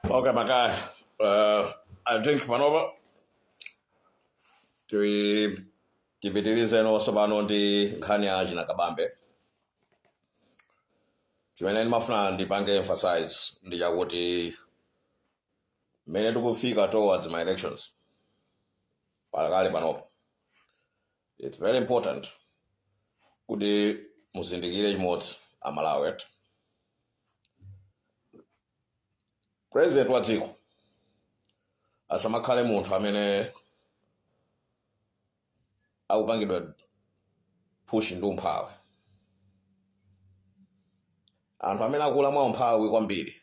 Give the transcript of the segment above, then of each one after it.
Okay, my guy. I think panopa tipitirize nonso pano ndi nkhani ya Achina Kabambe. Chimene ndimafuna ndipange emphasize ndi chakuti mmene tikufika towards my elections pakali panopa, it's very important kuti muzindikire chimodzi Amalawi athu. President wa dziko asamakhale munthu amene akupangidwa push ndi umphawi. Anthu amene akula mwa umphawi kwambiri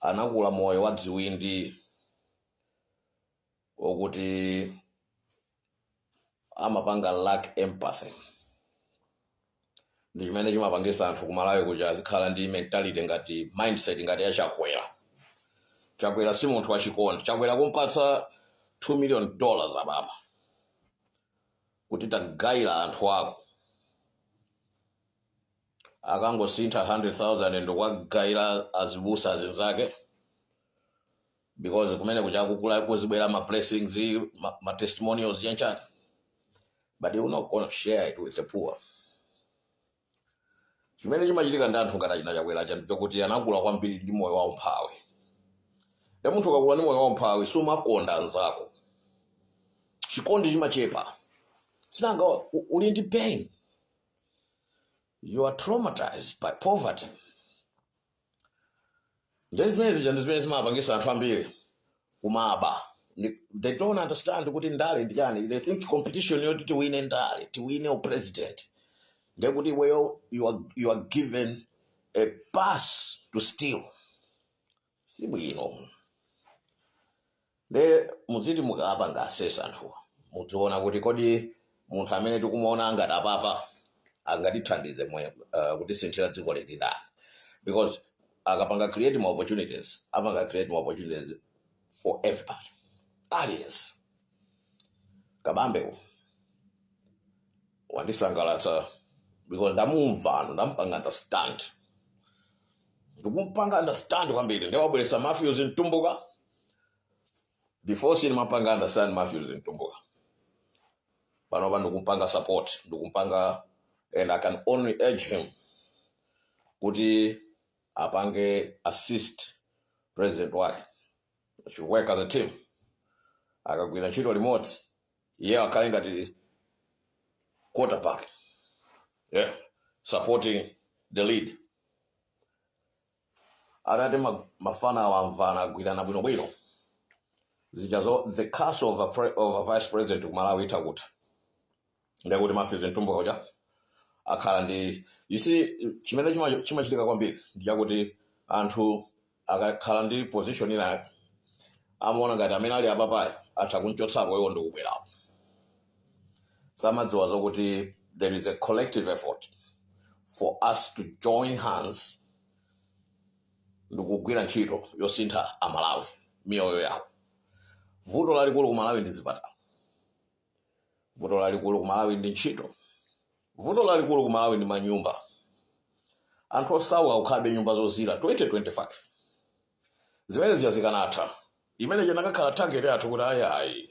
anakula moyo wa dziwindi wokuti amapanga lack empathy. Ndi chimene chimapangisa anthu kumalawi kuja azikhala ndi mentality ngati mindset ngati ya Chakwera. Chakwera si munthu wachikondi. Chakwera kumpatsa $2 million ababa kuti tagayira anthu ako, akangosintha 100,000 ndikwagayira azibusa azinzake, because kumene kuja kukula kuzibwera ma blessings, ma testimonials yanchani, but you're not going to share it with the poor. Chimene chimachitika ndi anthu ngati Achina Chakwera chandicho kuti anakula kwambiri ndi moyo wa umphawi. Ndi munthu akakula ndi moyo wa umphawi sumakonda anzako, chikondi chimachepa. Sinanga uli ndi pain, you are traumatized by poverty. Ndezimene zimapangisa anthu ambiri kumaba. They don't understand kuti ndale ndi chani. They think competition yoti tiwine ndale, tiwine president. Ndekuti well, you are given a pass to steal. Si bwino. De muzidi mukapa ngasesa anthu. Muziona kuti kodi munthu amene tikumuona ngati apapa angatithandize kuti sinthira dziko lili ndani. Because akapanga create more opportunities, apanga create more opportunities for everybody. Alias. Kabambe wandisangalatsa because ndampanga understand. Ndikumpanga understand kwambiri. Ndewabweresa Matthews Ntumbuka. Before sinimapanga understand Matthews Ntumbuka. Panopa ndikumpanga support. Ndikumpanga, and I can only urge him kuti apange assist president wake. They should work as a team. Akagwira ntchito remote. Akhale ngati quarterback. Yeah, supporting the lead. Arate mafana wa mvana gwirana bwino. Zijazo the curse of a vice president kumalawi itakuta. Ndekuti Matthews Ntumbuka hoja akhala ndi, you see, chimene chimachitika kwambiri ndiyakuti anthu akakhala ndi position ina amaona ngati amene ali apapayi atha kunchotsapo iwo ndikubwerapo. Samadziwa zokuti there is a collective effort for us to join hands ndikugwira ntchito yosintha Amalawi miyoyo yawo. Vuto lalikulu kumalawi ndi zipatala. Vuto lalikulu kumalawi ndi ntchito. Vuto lalikulu kumalawi ndi manyumba. Anthu osauka ukhabe nyumba zozira 2025. Zimene zikanatha. Imene chanakakhala target yathu kuti ayi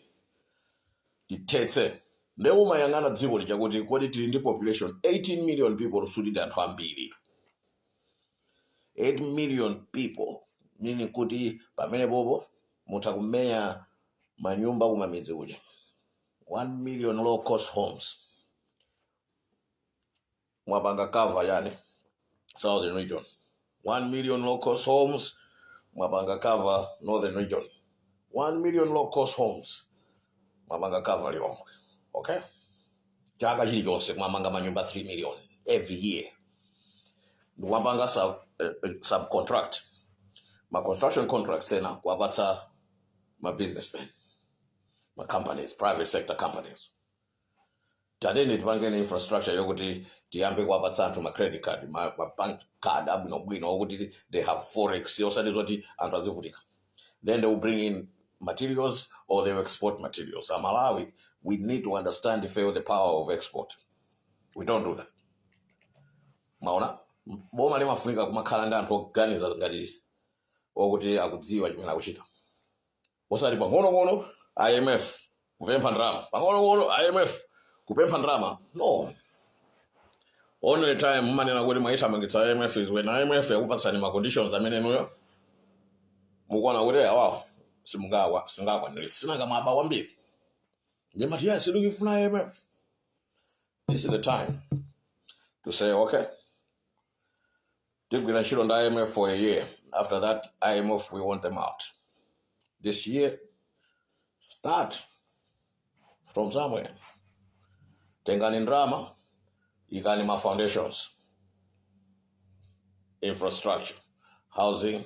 tithetse. Ndewu mayang'ana dziko lija kuti kodi tili ndi population 18 million people suli anthu ambiri. 8 million people, meaning kuti pamene popo mutha kumenya manyumba kumamidzi kuja. 1 million low cost homes. Mwapanga cover yani southern region. 1 million low cost homes. Mwapanga cover northern region. 1 million low cost homes. Mwapanga cover Lilongwe. Okay? Chaka chilichonse mwapanga manyumba 3 million every year. Mwapanga subcontract. My construction contracts sena kwapatsa my businessmen, my companies, private sector companies. Tadeni tipangene infrastructure yokuti tiyambe kwapatsa anthu ma credit card, my bank card abwino wokuti they have forex yosati zoti anthu azivutika. Then they will bring in materials or they will export materials. Malawi, we need to understand the power of export. We don't do that. Maona? boma limafunika kumakhala ndi anthu oganiza ngati okuti akudziwa chimene akuchita. Osati pang'ono IMF kupempha ndalama, pang'ono IMF kupempha ndalama. No. Only time manena kuti mwaithamangitsa IMF is when IMF yakupatsani ma conditions amene inuyo mukuona kuti awawo singakwanirisi. Sinakamwaba kwambiri. Ndimati yes, sikufuna IMF. This is the time to say, okay, tigwira ntchito ndi IMF for a year. After that, IMF, we want them out. This year, start from somewhere. Tengani ndalama, ikani ma foundations, infrastructure, housing,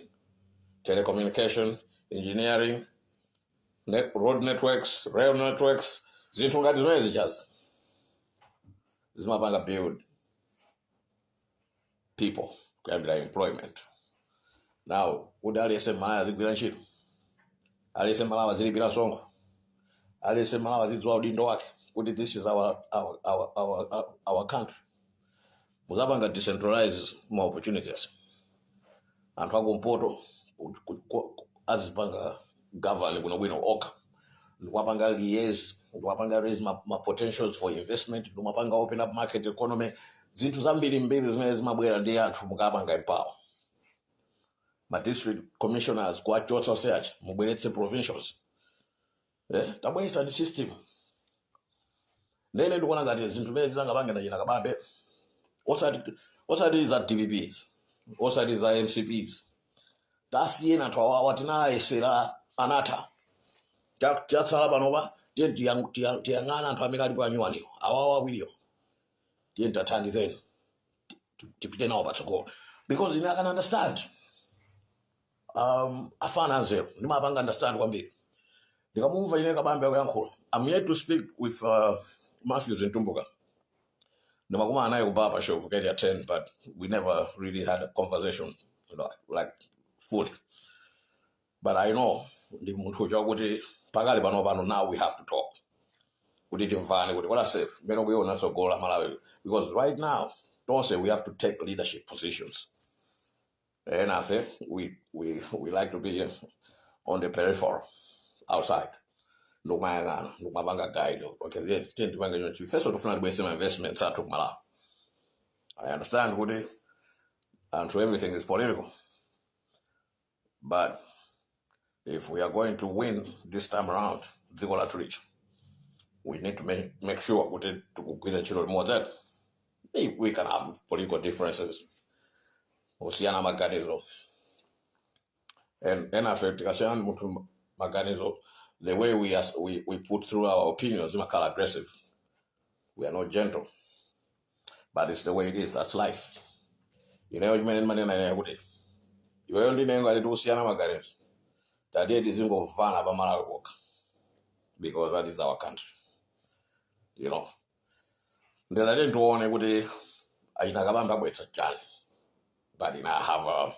telecommunication, engineering, road networks, rail networks, zinthu ngati zimene zichaza. Zimapanga build people, kuyambira employment. Now, kuti aliyese malaya zigwira ntchito, aliyese malawa zilipira songo, aliyese malawa zidziwa udindo wake, kuti this is our country. Muzapanga decentralize more opportunities. Anthu akumpoto azipanga govern kuno bwino oka. Ndikuwapanga liaise, ndikuwapanga raise ma potentials for investment, ndikuwapanga open up market economy. Zinthu zambiri mbiri zimene zimabwera ndi anthu mukapanga empower. Ma district commissioners kuwachotsa search mubweretse provincials. Tabweresa ndi system. Ndene ndikuona ngati zinthu zimene zilangapanga ndachina kabambe. Osati za DVPs, osati za MCPs. Tasiye anthu awawa tinayesera anatha. Chatsala panopa tiyang'ana anthu amene alipo anyuwaniwo. Awawa awiriwo. Tathandizeni. Tipite nawo patsogolo. Because ine I can understand. Afana nzeru. Ndimapanga understand kwambiri. Ndikamumva ine kabambe akuyankhula. I'm yet to speak with Matthews in Tumbuka. Ndimakumana naye ku barber shop kukedi attend, but we never really had a conversation, like fully. But I know ndi munthu chakuti pakali pano now we have to talk. Kuti timvane kuti what I say, meno kuyiona tsogola Malawi. Because right now, don't say we have to take leadership positions. And I think we like to be on the peripheral, outside. Nukmabanga guide. Okay, then first of all, we some investments at Malawi. I understand what it, and so everything is political. But if we are going to win this time around, Zigola to reach, we need to make sure we to get a little more that we can have political differences. Usiana maganizo. And affect maganizo, the way we put through our opinions, we are aggressive. We are not gentle. But it's the way it is. That's life. You know, you mean money and I would. You only know that it was Siana Magaris. That day is go van of a Malawi walk. Because that is our country. You know. Then I didn't want anybody. I Nagabamba with a challenge. But I have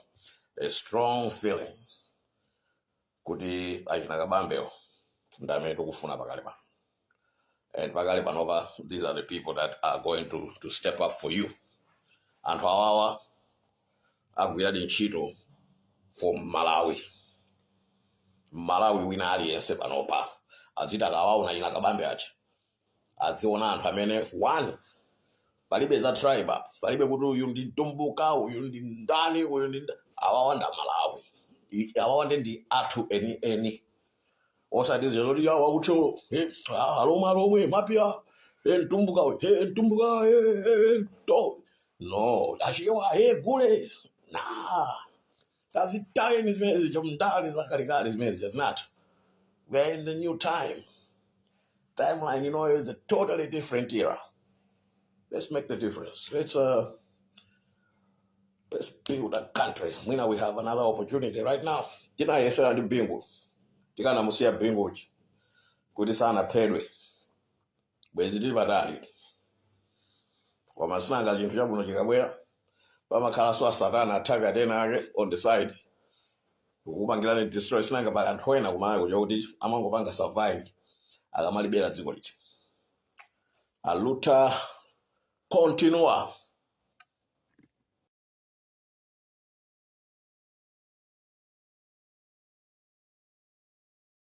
a strong feeling. Kuti Nagabambeo. Ndame to kufuna Bagaliba. And Bagaliba Nova, these are the people that are going to step up for you. And for our Aguila Chito for Malawi. Malawi wina aliyese panopa. Azita kawawu na inakabambe achi. Aziona anthu amene one. Palibe za tribe. Palibe kuti uyu ndi Tumbuka, uyu ndi ndani, uyu ndi awawanda Malawi. Awawande ndi athu eni. Osati zelo ya wakucho. Alomwe mapia. Tumbuka, to. No, ashiwa gule. Nah. That's it. Time is message. Is message. It's not. We're in the new time. Timeline, you know, is a totally different era. Let's make the difference. Let's build a country. We know we have another opportunity right now. Tina yesera ndi bingu. Tika na musia bingu. Kuti sana pedwe. Bwezi ndi badali. Kwa masinanga jintu chabu no chikabwera. Bama kala swa satana attack tena on the side. Ukubangirana destroy sinanga ba anthu ena kumana kuti amangopanga survive akamalibera dziko lichi. Aluta continua